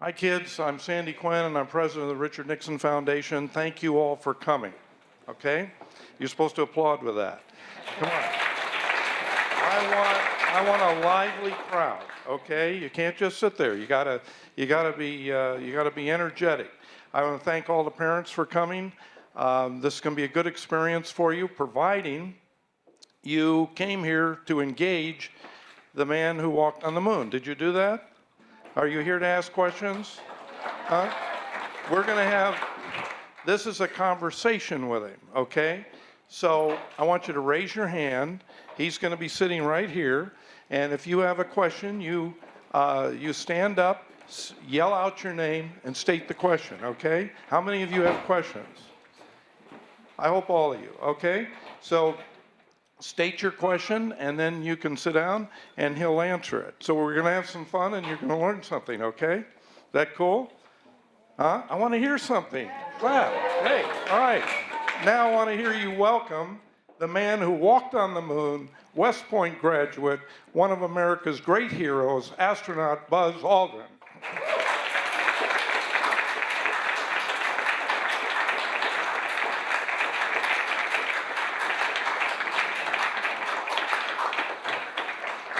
Hi, kids. I'm Sandy Quinn, and I'm president of the Richard Nixon Foundation. Thank you all for coming, okay? You're supposed to applaud with that. Come on. I want a lively crowd, okay? You can't just sit there. You gotta be energetic. I want to thank all the parents for coming. This is going to be a good experience for you, providing you came here to engage the man who walked on the moon. Did you do that? Are you here to ask questions? Huh? We're going to have, this is a conversation with him, okay? So I want you to raise your hand. He's going to be sitting right here. And if you have a question, you stand up, yell out your name, and state the question, okay? How many of you have questions? I hope all of you, okay? So state your question, and then you can sit down, and he'll answer it. So we're going to have some fun, and you're going to learn something, okay? Is that cool? Huh? I want to hear something. Clap. Hey, all right. Now I want to hear you welcome the man who walked on the moon, West Point graduate, one of America's great heroes, astronaut Buzz Aldrin.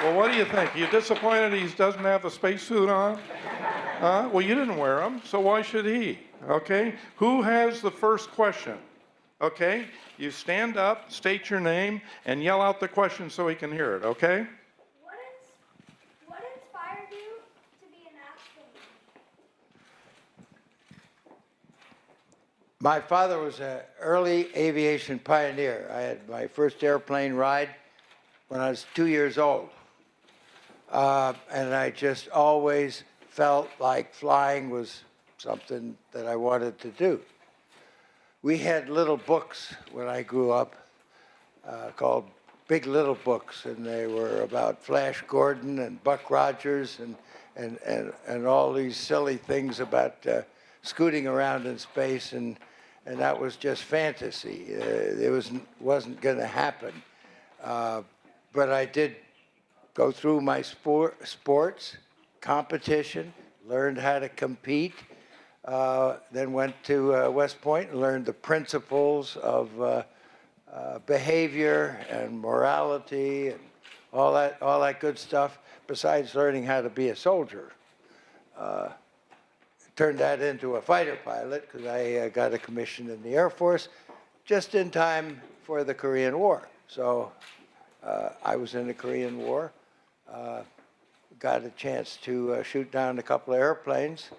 Well, what do you think? Are you disappointed he doesn't have a spacesuit on? Huh? Well, you didn't wear them, so why should he? Okay? Who has the first question? Okay? You stand up, state your name, and yell out the question so he can hear it, okay? What inspired you to be an astronaut? My father was an early aviation pioneer. I had my first airplane ride when I was 2 years old. And I just always felt like flying was something that I wanted to do. We had little books when I grew up called Big Little Books, and they were about Flash Gordon and Buck Rogers and all these silly things about scooting around in space, and that was just fantasy. It wasn't going to happen. But I did go through my sports, competition, learned how to compete, then went to West Point and learned the principles of behavior and morality and all that good stuff, besides learning how to be a soldier. Turned that into a fighter pilot because I got a commission in the Air Force just in time for the Korean War. So I was in the Korean War, got a chance to shoot down a couple of airplanes,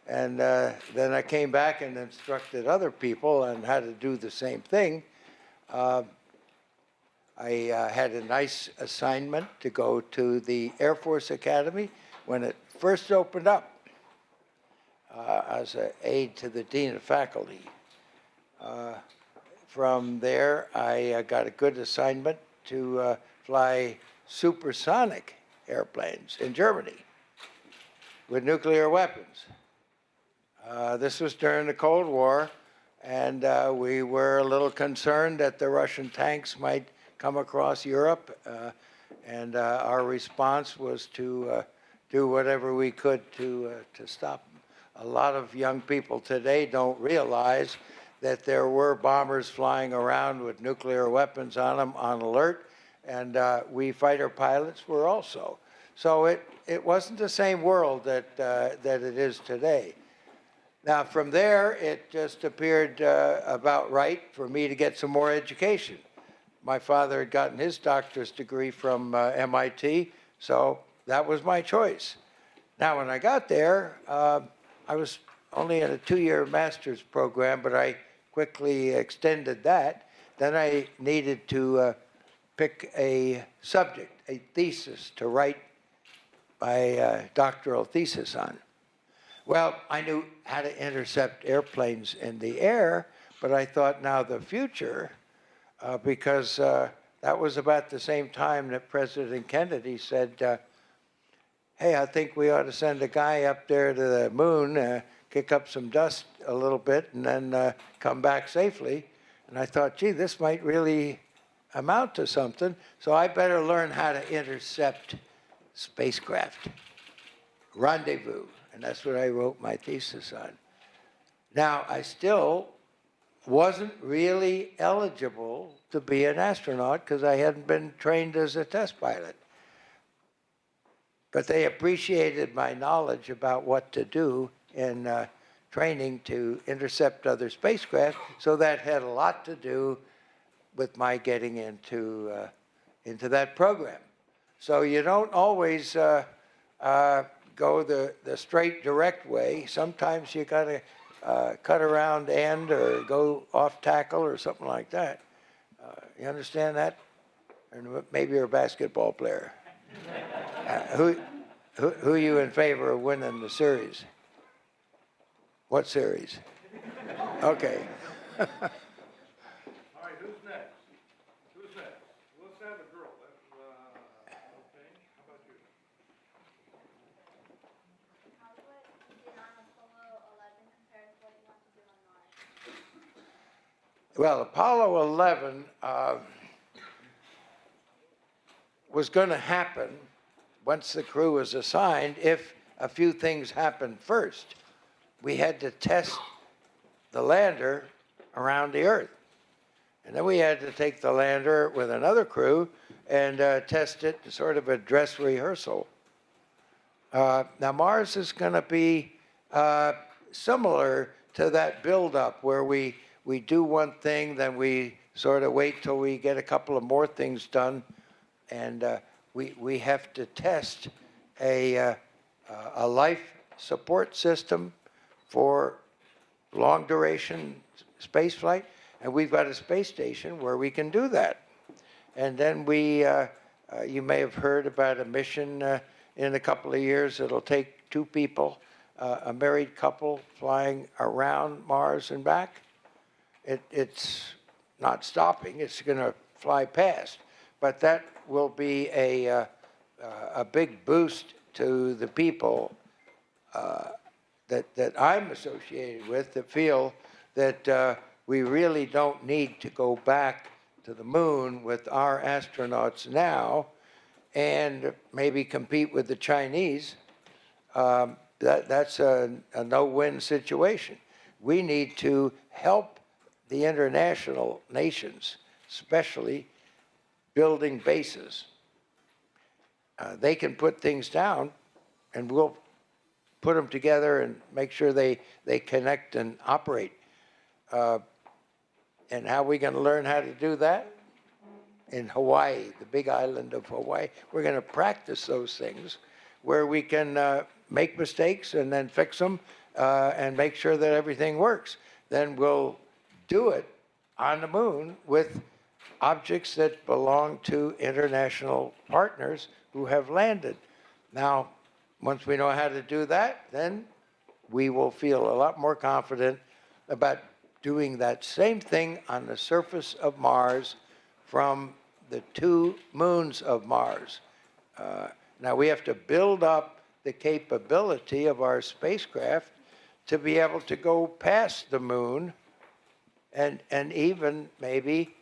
and then I came back and instructed other people on how to do the same thing. I had a nice assignment to go to the Air Force Academy when it first opened up as an aide to the Dean of Faculty. From there, I got a good assignment to fly supersonic airplanes in Germany with nuclear weapons. This was during the Cold War, and we were a little concerned that the Russian tanks might come across Europe, and our response was to do whatever we could to stop them. A lot of young people today don't realize that there were bombers flying around with nuclear weapons on them on alert, and we fighter pilots were also. So it wasn't the same world that it is today. Now, from there, it just appeared about right for me to get some more education. My father had gotten his doctor's degree from MIT, so that was my choice. Now, when I got there, I was only in a 2-year master's program, but I quickly extended that. Then I needed to pick a subject, a thesis to write my doctoral thesis on. Well, I knew how to intercept airplanes in the air, but I thought now the future, because that was about the same time that President Kennedy said, hey, I think we ought to send a guy up there to the moon, kick up some dust a little bit, and then come back safely. And I thought, gee, this might really amount to something, so I better learn how to intercept spacecraft, rendezvous. And that's what I wrote my thesis on. Now, I still wasn't really eligible to be an astronaut because I hadn't been trained as a test pilot. But they appreciated my knowledge about what to do in training to intercept other spacecraft, so that had a lot to do with my getting into that program. So you don't always go the straight, direct way. Sometimes you got to cut around end or go off tackle or something like that. You understand that? Or maybe you're a basketball player. Who are you in favor of winning the series? What series? Okay. All right, who's next? Who's next? Let's have a girl. Okay, how about you? How what you did on Apollo 11 compared to what you want to do on Mars? Well, Apollo 11 was going to happen once the crew was assigned if a few things happened first. We had to test the lander around the Earth. And then we had to take the lander with another crew and test it, sort of a dress rehearsal. Now, Mars is going to be similar to that buildup where we do one thing, then we sort of wait till we get a couple of more things done, and we have to test a life support system for long duration space flight, and we've got a space station where we can do that. And then you may have heard about a mission in a couple of years. It'll take two people, a married couple flying around Mars and back. It's not stopping, it's going to fly past. But that will be a big boost to the people that I'm associated with that feel that we really don't need to go back to the moon with our astronauts now and maybe compete with the Chinese. That's a no-win situation. We need to help the international nations, especially building bases. They can put things down, and we'll put them together and make sure they connect and operate. And how are we going to learn how to do that? In Hawaii, the big island of Hawaii. We're going to practice those things where we can make mistakes and then fix them and make sure that everything works. Then we'll do it on the moon with objects that belong to international partners who have landed. Now, once we know how to do that, then we will feel a lot more confident about doing that same thing on the surface of Mars from the two moons of Mars. Now we have to build up the capability of our spacecraft to be able to go past the moon and even maybe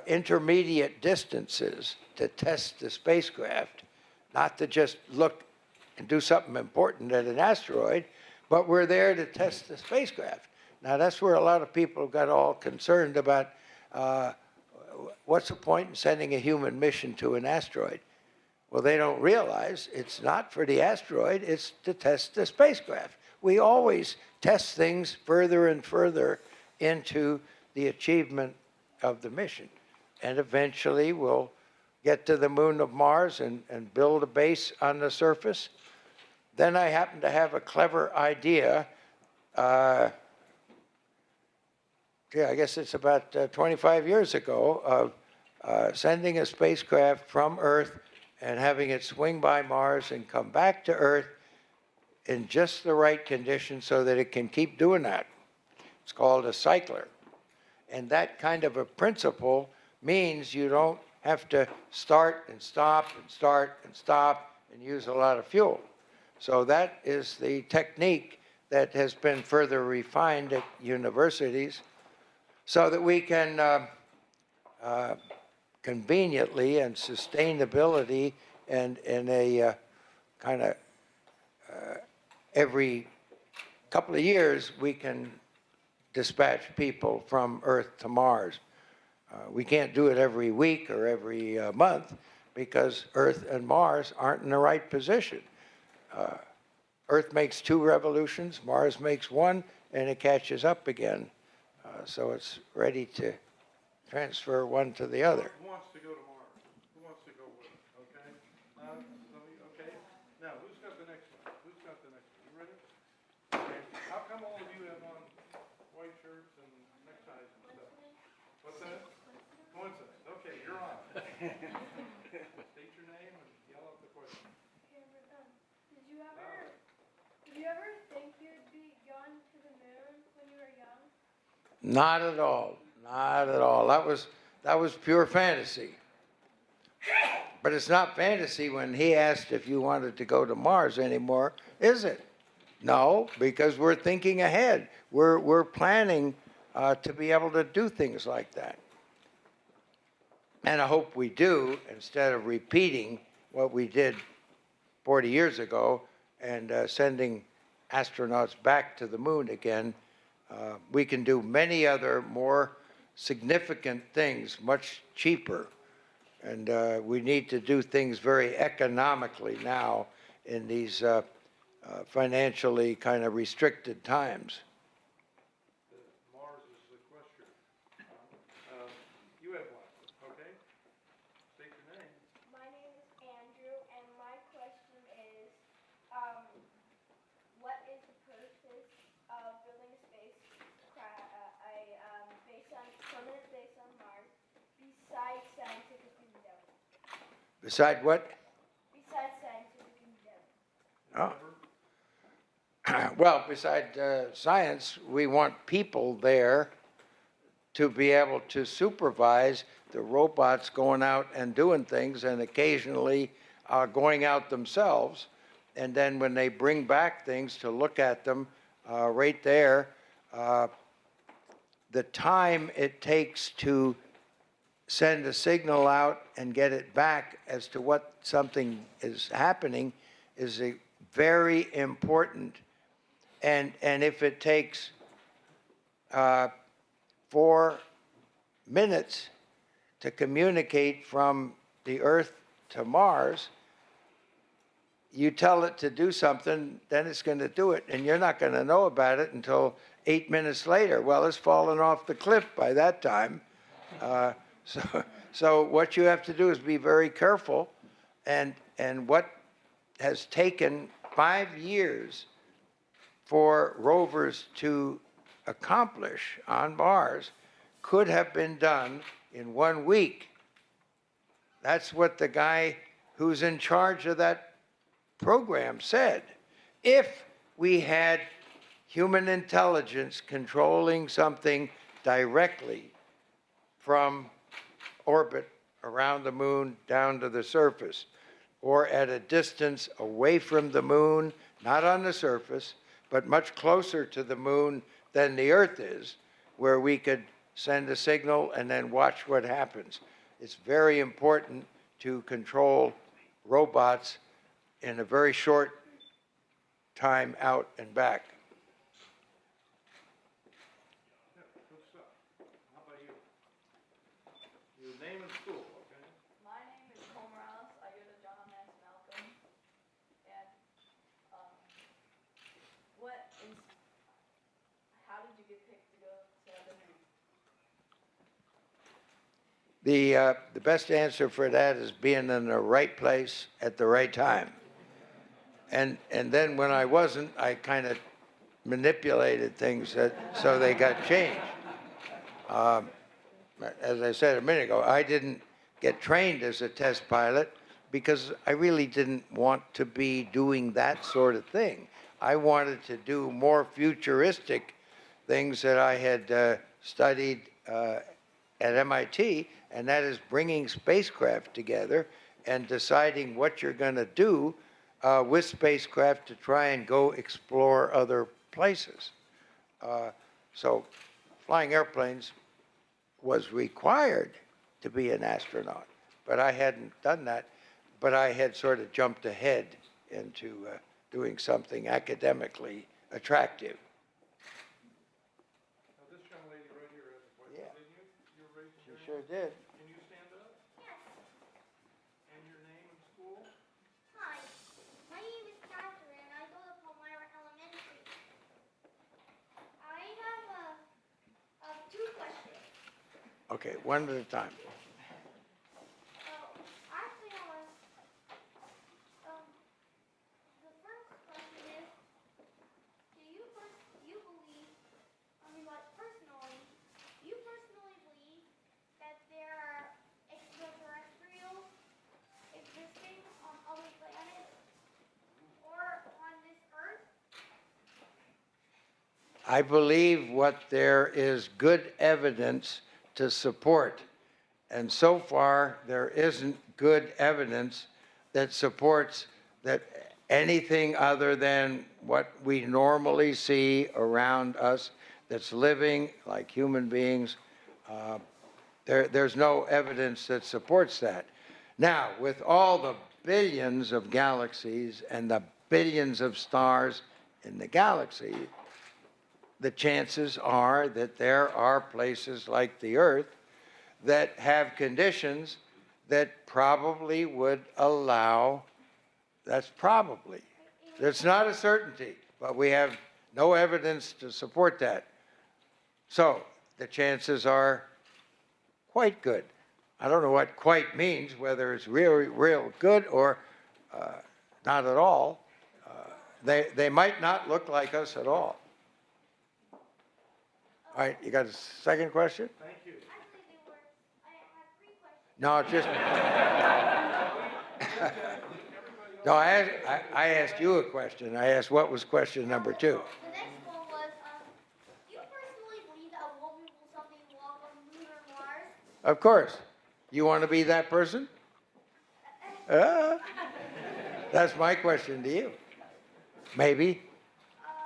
intermediate distances to test the spacecraft, not to just look and do something important at an asteroid, but we're there to test the spacecraft. Now that's where a lot of people got all concerned about what's the point in sending a human mission to an asteroid? Well, they don't realize it's not for the asteroid, it's to test the spacecraft. We always test things further and further into the achievement of the mission. And eventually we'll get to the moon of Mars and build a base on the surface. Then I happen to have a clever idea. I guess it's about 25 years ago of sending a spacecraft from Earth and having it swing by Mars and come back to Earth in just the right conditions so that it can keep doing that. It's called a cycler. And that kind of a principle means you don't have to start and stop and start and stop and use a lot of fuel. So that is the technique that has been further refined at universities so that we can conveniently and sustainability and in a kind of every couple of years, we can dispatch people from Earth to Mars. We can't do it every week or every month because Earth and Mars aren't in the right position. Earth makes 2 revolutions, Mars makes 1, and it catches up again. So it's ready to transfer one to the other. Who wants to go to Mars? Who wants to go with us? Okay? Okay. Now, who's got the next one? Who's got the next one? You ready? Okay. How come all of you have on white shirts and neckties and stuff? What's that? Coincidence. Okay, you're on. State your name and yell out the question. Did you ever think you'd be going to the moon when you were young? Not at all. Not at all. That was pure fantasy. But it's not fantasy when he asked if you wanted to go to Mars anymore, is it? No, because we're thinking ahead. We're planning to be able to do things like that. And I hope we do, instead of repeating what we did 40 years ago and sending astronauts back to the moon again. We can do many other more significant things much cheaper. And we need to do things very economically now in these financially kind of restricted times. Mars is the question. You have one, okay? State your name. My name is Andrew, and my question is, what is the purpose of building a permanent base on Mars besides scientific endeavor? Beside what? Besides scientific endeavor. Oh. Well, beside science, we want people there to be able to supervise the robots going out and doing things and occasionally going out themselves. And then when they bring back things to look at them right there, the time it takes to send a signal out and get it back as to what something is happening is a very important. And if it takes 4 minutes to communicate from the Earth to Mars, you tell it to do something, then it's going to do it. And you're not going to know about it until 8 minutes later. Well, it's fallen off the cliff by that time. So what you have to do is be very careful. And what has taken 5 years for rovers to accomplish on Mars could have been done in 1 week. That's what the guy who's in charge of that program said. If we had human intelligence controlling something directly from orbit around the moon down to the surface, or at a distance away from the moon, not on the surface, but much closer to the moon than the Earth is, where we could send a signal and then watch what happens. It's very important to control robots in a very short time out and back. Yeah, good stuff. How about you? Your name and school, okay? My name is Cole Morales. I go to John S. Malcolm. And how did you get picked to go to the moon? The best answer for that is being in the right place at the right time. And then when I wasn't, I kind of manipulated things so they got changed. As I said a minute ago, I didn't get trained as a test pilot because I really didn't want to be doing that sort of thing. I wanted to do more futuristic things that I had studied at MIT, and that is bringing spacecraft together and deciding what you're going to do with spacecraft to try and go explore other places. So flying airplanes was required to be an astronaut, but I hadn't done that. But I had sort of jumped ahead into doing something academically attractive. Now, this young lady right here has a question. Yeah. Didn't you raise She your hand? sure did. Can you stand up? Yes. And your name and school? Hi. My name is Catherine. I go to Palmyra Elementary. I have two questions. Okay, one at a time. Actually, the first question is, do you believe, do you personally believe that there are extraterrestrials existing on other planets or on this Earth? I believe what there is good evidence to support. And so far, there isn't good evidence that supports that anything other than what we normally see around us that's living like human beings. There's no evidence that supports that. Now, with all the billions of galaxies and the billions of stars in the galaxy, the chances are that there are places like the Earth that have conditions that probably would allow, that's probably, it's not a certainty, but we have no evidence to support that. So the chances are quite good. I don't know what quite means, whether it's real good or not at all. They might not look like us at all. All right, you got a second question? Thank you. Actually, I had three questions. No, it's just. No, I asked you a question. I asked what was question number two. The next one was, do you personally believe that a woman will someday walk on the moon or Mars? Of course. You want to be that person? That's my question to you. Maybe. Not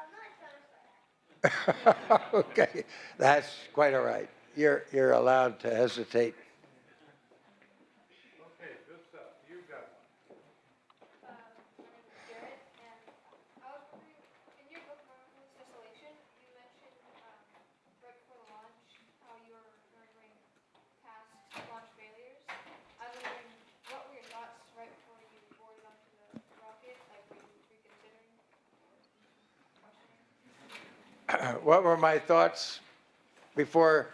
satisfied. Okay, that's quite all right. You're allowed to hesitate. Okay, good stuff. You got one. My name is Garrett, and I was wondering, in your book, Marvelous Desolation, you mentioned right before the launch how you were remembering past launch failures. I was wondering, what were your thoughts right before you boarded onto the rocket? Like, were you reconsidering or questioning? What were my thoughts before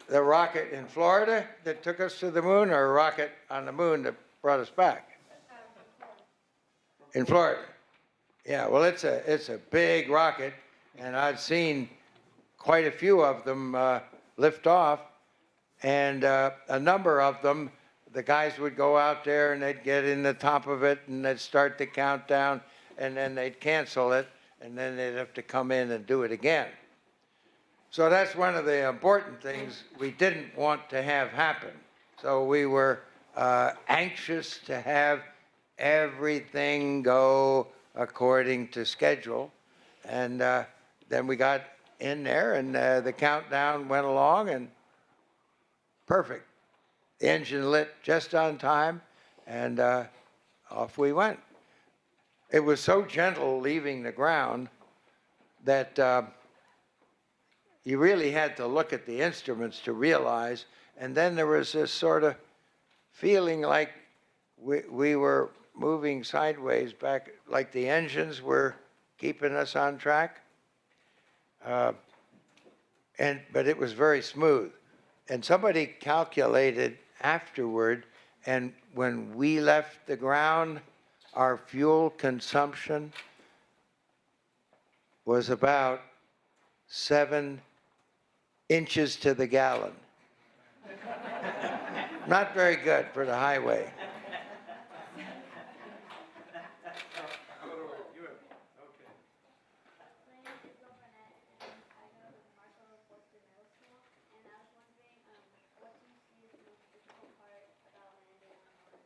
the rocket in Florida that took us to the moon, or a rocket on the moon that brought us back? In Florida. Yeah, well, it's a big rocket, and I've seen quite a few of them lift off, and a number of them, the guys would go out there and they'd get in the top of it and they'd start the countdown, and then they'd cancel it, and then they'd have to come in and do it again. So that's one of the important things we didn't want to have happen. So we were anxious to have everything go according to schedule. And then we got in there, and the countdown went along, and perfect. The engine lit just on time, and off we went. It was so gentle leaving the ground that you really had to look at the instruments to realize, and then there was this sort of feeling like we were moving sideways back, like the engines were keeping us on track. But it was very smooth. And somebody calculated afterward, and when we left the ground, our fuel consumption was about 7 inches to the gallon. Not very good for the highway. My name is Lorenette, and I go to Marshall Forster Middle School, and I was wondering, what do you see as the most difficult part about landing on Mars?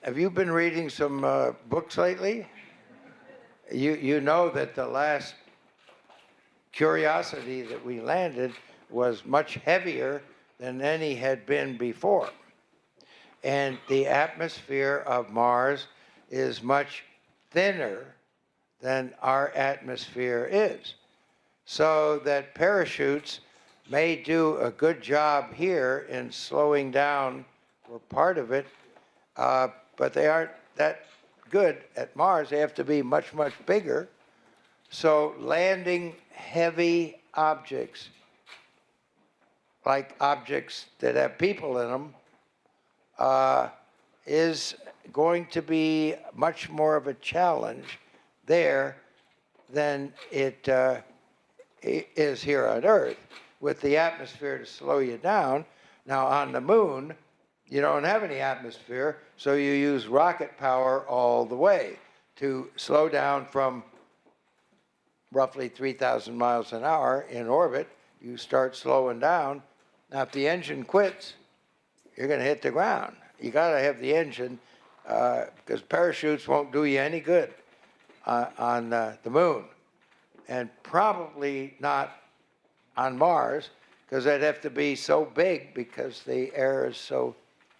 Have you been reading some books lately? You know that the last Curiosity that we landed was much heavier than any had been before. And the atmosphere of Mars is much thinner than our atmosphere is. So that parachutes may do a good job here in slowing down for part of it, but they aren't that good at Mars. They have to be much, much bigger. So landing heavy objects, like objects that have people in them, is going to be much more of a challenge there than it is here on Earth, with the atmosphere to slow you down. Now, on the moon, you don't have any atmosphere, so you use rocket power all the way to slow down from roughly 3,000 miles an hour in orbit. You start slowing down. Now, if the engine quits, you're going to hit the ground. You got to have the engine, because parachutes won't do you any good on the moon, and probably not on Mars, because they'd have to be so big because the air is so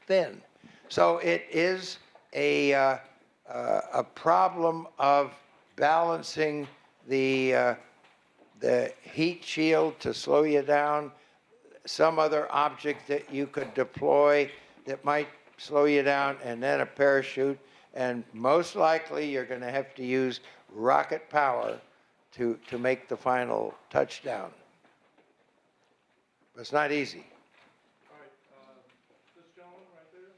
thin. So it is a problem of balancing the heat shield to slow you down, some other object that you could deploy that might slow you down, and then a parachute. And most likely you're going to have to use rocket power to make the final touchdown. But it's not easy. All right, this gentleman right there,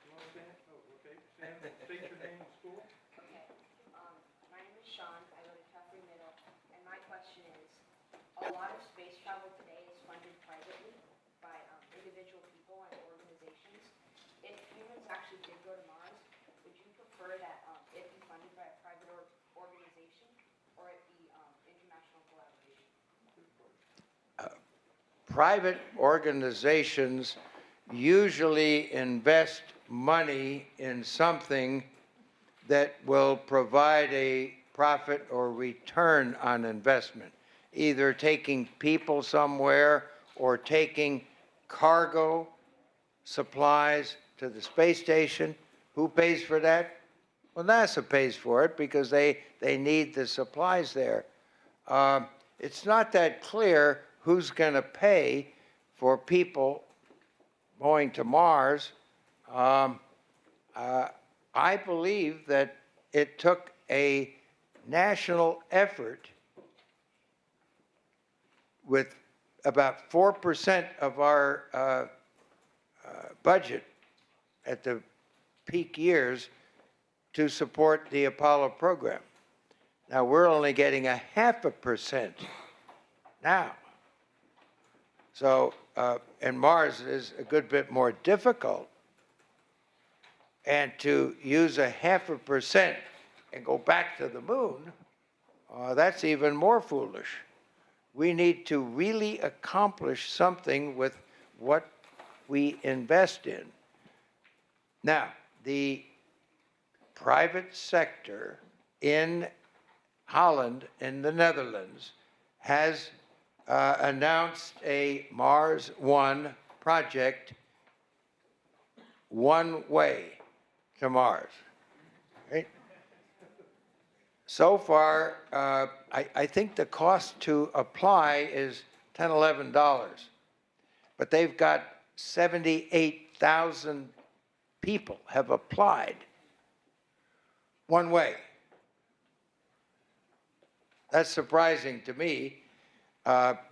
you want to stand? Oh, okay, stand, state your name and school. Okay, my name is Sean, I go to Catholic Middle, and my question is, a lot of space travel today is funded privately by individual people and organizations. If humans actually did go to Mars, would you prefer that it be funded by a private organization, or it be international collaboration? Private organizations usually invest money in something that will provide a profit or return on investment, either taking people somewhere or taking cargo supplies to the space station. Who pays for that? Well, NASA pays for it because they need the supplies there. It's not that clear who's going to pay for people going to Mars. I believe that it took a national effort with about 4% of our budget at the peak years to support the Apollo program. Now, we're only getting 0.5% now. So, and Mars is a good bit more difficult. And to use 0.5% and go back to the moon, that's even more foolish. We need to really accomplish something with what we invest in. Now, the private sector in Holland, in the Netherlands, has announced a Mars One project, one way to Mars. Right? So far, I think the cost to apply is $10, $11. But they've got 78,000 people have applied one way. That's surprising to me,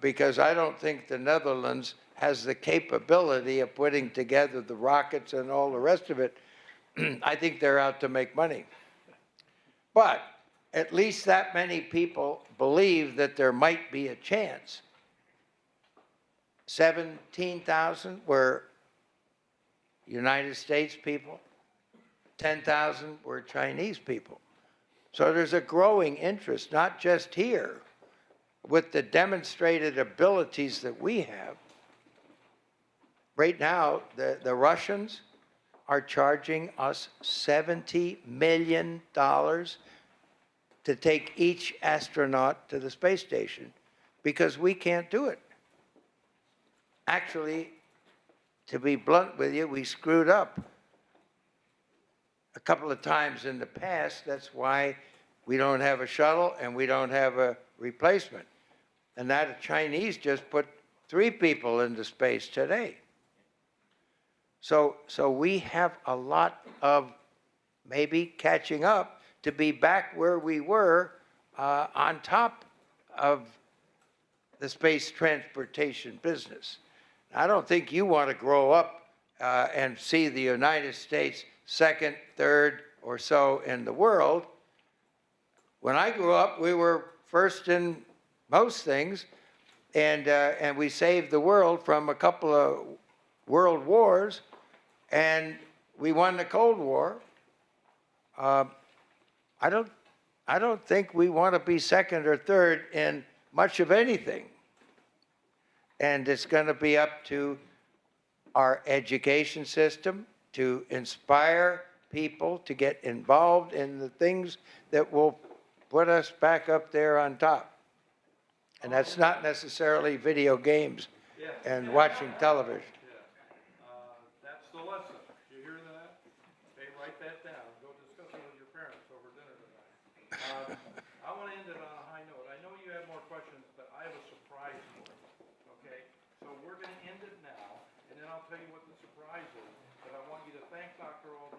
because I don't think the Netherlands has the capability of putting together the rockets and all the rest of it. I think they're out to make money. But at least that many people believe that there might be a chance. 17,000 were United States people, 10,000 were Chinese people. So there's a growing interest, not just here, with the demonstrated abilities that we have. Right now, the Russians are charging us $70 million to take each astronaut to the space station because we can't do it. Actually, to be blunt with you, we screwed up a couple of times in the past. That's why we don't have a shuttle and we don't have a replacement. And now the Chinese just put 3 people into space today. So we have a lot of maybe catching up to be back where we were on top of the space transportation business. I don't think you want to grow up and see the United States second, third, or so in the world. When I grew up, we were first in most things, and we saved the world from a couple of world wars, and we won the Cold War. I don't think we want to be second or third in much of anything. And it's going to be up to our education system to inspire people to get involved in the things that will put us back up there on top. And that's not necessarily video games and watching television. That's the lesson. You hear that? Okay, write that down. Go discuss it with your parents over dinner tonight. I want to end it on a high note. I know you have more questions, but I have a surprise for you. Okay? So we're going to end it now, and then I'll tell you what the surprise is. But I want you to thank Dr. Aldrin